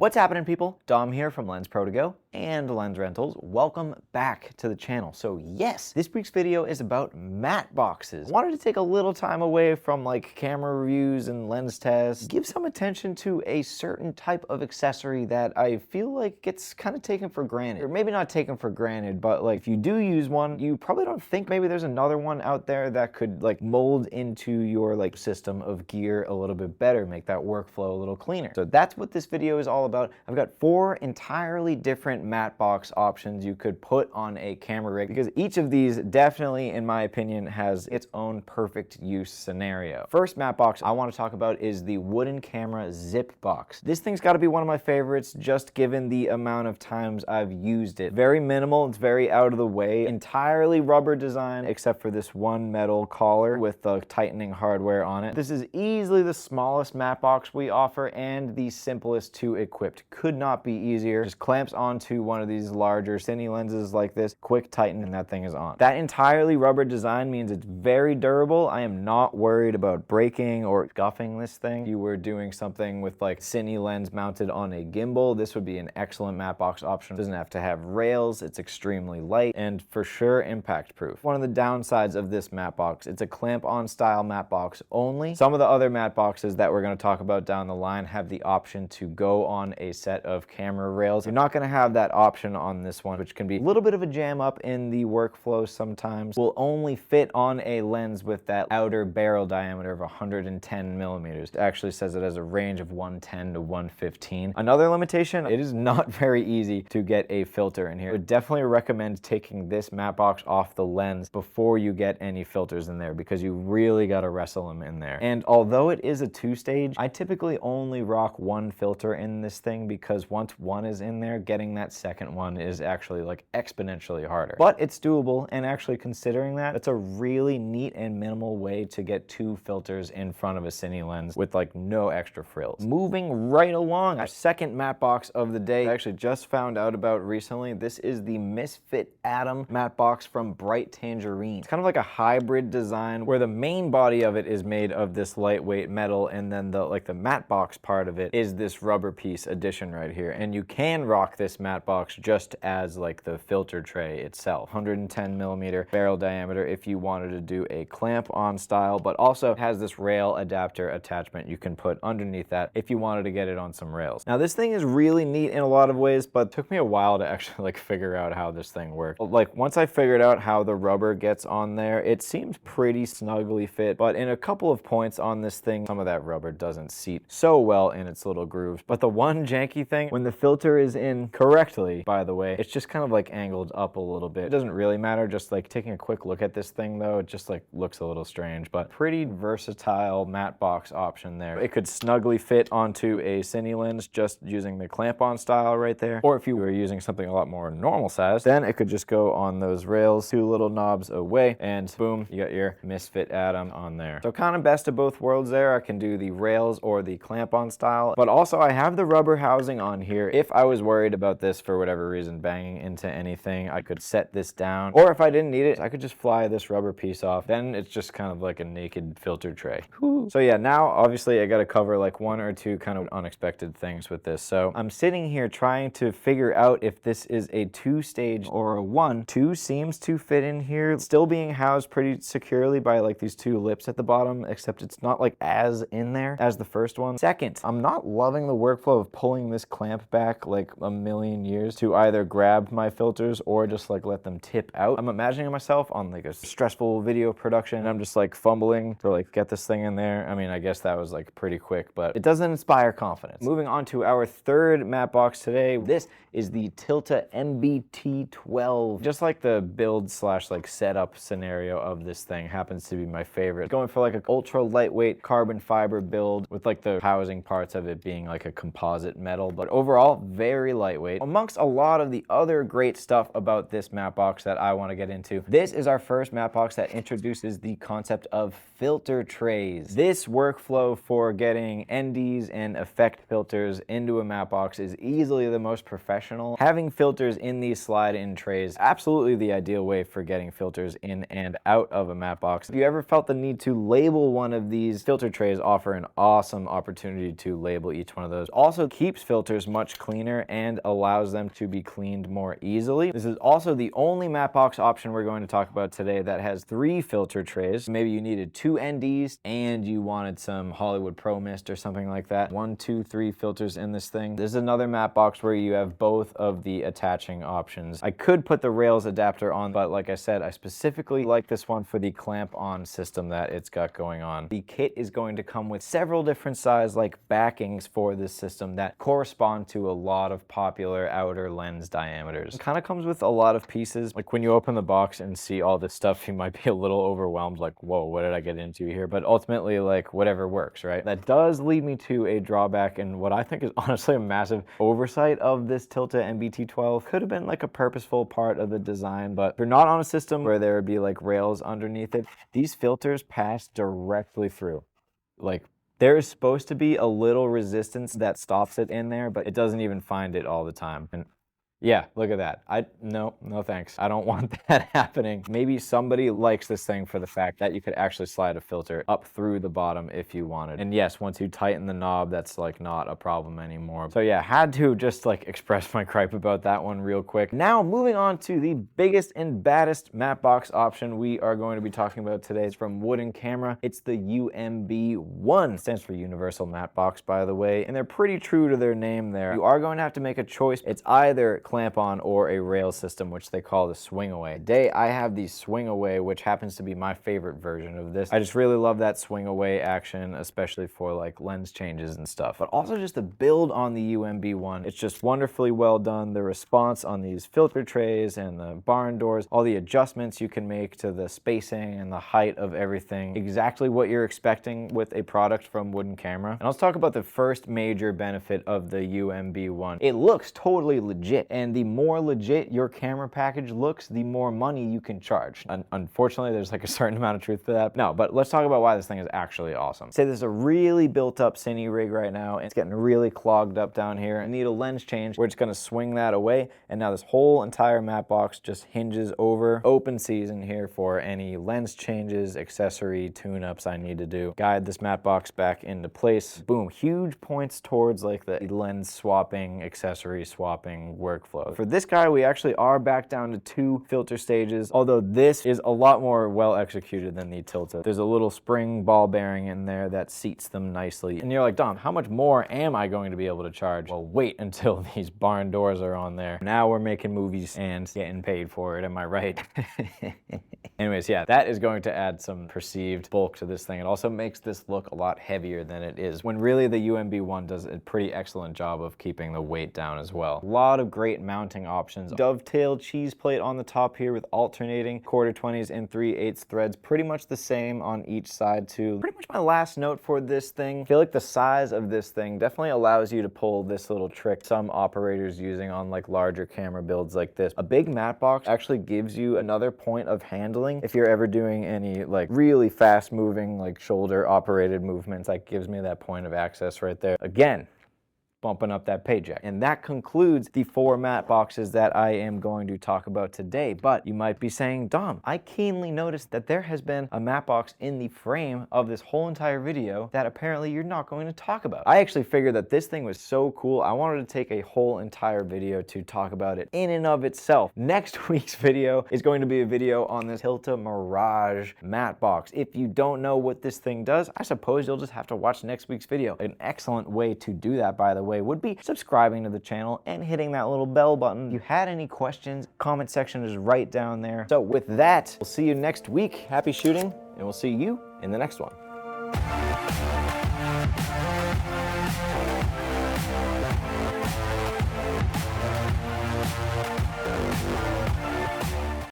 What's happening, people? Dom here from Lensprotogo and Lens Rentals. Welcome back to the channel. So yes, this week's video is about matte boxes. I wanted to take a little time away from like camera reviews and lens tests, give some attention to a certain type of accessory that I feel like gets kind of taken for granted. Or maybe not taken for granted, but like if you do use one, you probably don't think maybe there's another one out there that could like mold into your like system of gear a little bit better, make that workflow a little cleaner. So that's what this video is all about. I've got 4 entirely different matte box options you could put on a camera rig, because each of these definitely, in my opinion, has its own perfect use scenario. First matte box I want to talk about is the wooden camera zip box. This thing's got to be one of my favorites, just given the amount of times I've used it. Very minimal, it's very out of the way, entirely rubber design except for this one metal collar with the tightening hardware on it. This is easily the smallest matte box we offer and the simplest to equip. Could not be easier. Just clamps onto one of these larger cine lenses like this, quick tighten, and that thing is on. That entirely rubber design means it's very durable. I am not worried about breaking or scuffing this thing. If you were doing something with like cine lens mounted on a gimbal, this would be an excellent matte box option. It doesn't have to have rails, it's extremely light, and for sure impact proof. One of the downsides of this matte box, it's a clamp on style matte box only. Some of the other matte boxes that we're going to talk about down the line have the option to go on a set of camera rails. You're not going to have that option on this one, which can be a little bit of a jam up in the workflow sometimes. Will only fit on a lens with that outer barrel diameter of 110 millimeters. It actually says it has a range of 110 to 115. Another limitation, it is not very easy to get a filter in here. I would definitely recommend taking this matte box off the lens before you get any filters in there, because you really got to wrestle them in there. And although it is a 2-stage, I typically only rock 1 filter in this thing, because once one is in there, getting that second one is actually like exponentially harder. But it's doable, and actually considering that, it's a really neat and minimal way to get 2 filters in front of a cine lens with like no extra frills. Moving right along, our second matte box of the day, I actually just found out about recently. This is the Misfit Atom matte box from Bright Tangerine. It's kind of like a hybrid design where the main body of it is made of this lightweight metal, and then the matte box part of it is this rubber piece addition right here. And you can rock this matte box just as like the filter tray itself. 110 millimeter barrel diameter if you wanted to do a clamp on style, but also has this rail adapter attachment you can put underneath that if you wanted to get it on some rails. Now this thing is really neat in a lot of ways, but it took me a while to actually like figure out how this thing worked. Like once I figured out how the rubber gets on there, it seems pretty snugly fit, but in a couple of points on this thing, some of that rubber doesn't seat so well in its little grooves. But the one janky thing, when the filter is in correctly, by the way, it's just kind of like angled up a little bit. It doesn't really matter, just like taking a quick look at this thing though, it just like looks a little strange, but pretty versatile matte box option there. It could snugly fit onto a cine lens just using the clamp on style right there, or if you were using something a lot more normal size, then it could just go on those rails 2 little knobs away, and boom, you got your Misfit Atom on there. So kind of best of both worlds there. I can do the rails or the clamp on style, but also I have the rubber housing on here. If I was worried about this for whatever reason banging into anything, I could set this down, or if I didn't need it, I could just fly this rubber piece off. Then it's just kind of like a naked filter tray. Whew. So yeah, now obviously I got to cover like 1 or 2 kind of unexpected things with this. So I'm sitting here trying to figure out if this is a 2-stage or a 1. 2 seems to fit in here, still being housed pretty securely by like these 2 lips at the bottom, except it's not like as in there as the first one. Second, I'm not loving the workflow of pulling this clamp back like a million years to either grab my filters or just like let them tip out. I'm imagining myself on like a stressful video production, and I'm just like fumbling to like get this thing in there. I mean, I guess that was like pretty quick, but it doesn't inspire confidence. Moving on to our third matte box today. This is the Tilta MB-T12. Just like the build slash like setup scenario of this thing happens to be my favorite. Going for like an ultra lightweight carbon fiber build with like the housing parts of it being like a composite metal, but overall very lightweight. amongst a lot of the other great stuff about this matte box that I want to get into, this is our first matte box that introduces the concept of filter trays. This workflow for getting NDs and effect filters into a matte box is easily the most professional. Having filters in these slide-in trays, absolutely the ideal way for getting filters in and out of a matte box. If you ever felt the need to label one of these, filter trays offer an awesome opportunity to label each one of those. Also keeps filters much cleaner and allows them to be cleaned more easily. This is also the only matte box option we're going to talk about today that has 3 filter trays. Maybe you needed 2 NDs and you wanted some Hollywood Pro Mist or something like that. 1, 2, 3 filters in this thing. This is another matte box where you have both of the attaching options. I could put the rails adapter on, but like I said, I specifically like this one for the clamp-on system that it's got going on. The kit is going to come with several different size backings for this system that correspond to a lot of popular outer lens diameters. It kind of comes with a lot of pieces. Like when you open the box and see all this stuff, you might be a little overwhelmed, like, whoa, what did I get into here? But ultimately, like, whatever works, right? That does lead me to a drawback and what I think is honestly a massive oversight of this Tilta MB-T12. Could have been like a purposeful part of the design, but if you're not on a system where there would be like rails underneath it, these filters pass directly through. Like, there is supposed to be a little resistance that stops it in there, but it doesn't even find it all the time. And yeah, look at that. No thanks. I don't want that happening. Maybe somebody likes this thing for the fact that you could actually slide a filter up through the bottom if you wanted. And yes, once you tighten the knob, that's like not a problem anymore. So yeah, had to just like express my gripe about that one real quick. Now moving on to the biggest and baddest matte box option we are going to be talking about today. It's from Wooden Camera. It's the UMB-1. Stands for Universal Matte Box, by the way. And they're pretty true to their name there. You are going to have to make a choice. It's either clamp-on or a rail system, which they call the swing away. Today I have the swing away, which happens to be my favorite version of this. I just really love that swing away action, especially for like lens changes and stuff. But also just the build on the UMB-1. It's just wonderfully well done. The response on these filter trays and the barn doors, all the adjustments you can make to the spacing and the height of everything. Exactly what you're expecting with a product from Wooden Camera. And let's talk about the first major benefit of the UMB-1. It looks totally legit. And the more legit your camera package looks, the more money you can charge. Unfortunately, there's like a certain amount of truth to that. No, but let's talk about why this thing is actually awesome. Say there's a really built up cine rig right now, and it's getting really clogged up down here. I need a lens change. We're just gonna swing that away, and now this whole entire matte box just hinges over. Open season here for any lens changes, accessory tune-ups I need to do. Guide this matte box back into place. Boom, huge points towards like the lens swapping, accessory swapping workflow. For this guy, we actually are back down to 2 filter stages, although this is a lot more well executed than the Tilta. There's a little spring ball bearing in there that seats them nicely. And you're like, Dom, how much more am I going to be able to charge? Well, wait until these barn doors are on there. Now we're making movies and getting paid for it, am I right? Anyways, yeah, that is going to add some perceived bulk to this thing. It also makes this look a lot heavier than it is, when really the UMB-1 does a pretty excellent job of keeping the weight down as well. A lot of great mounting options. Dovetail cheese plate on the top here with alternating 1/4-20s and 3/8 threads. Pretty much the same on each side too. Pretty much my last note for this thing. I feel like the size of this thing definitely allows you to pull this little trick some operators using on like larger camera builds like this. A big matte box actually gives you another point of handling if you're ever doing any like really fast moving like shoulder operated movements. That gives me that point of access right there. Again, bumping up that paycheck. And that concludes the 4 matte boxes that I am going to talk about today. But you might be saying, Dom, I keenly noticed that there has been a matte box in the frame of this whole entire video that apparently you're not going to talk about. I actually figured that this thing was so cool, I wanted to take a whole entire video to talk about it in and of itself. Next week's video is going to be a video on this Tilta Mirage matte box. If you don't know what this thing does, I suppose you'll just have to watch next week's video. An excellent way to do that, by the way, would be subscribing to the channel and hitting that little bell button. If you had any questions, comment section is right down there. So with that, we'll see you next week. Happy shooting, and we'll see you in the next one.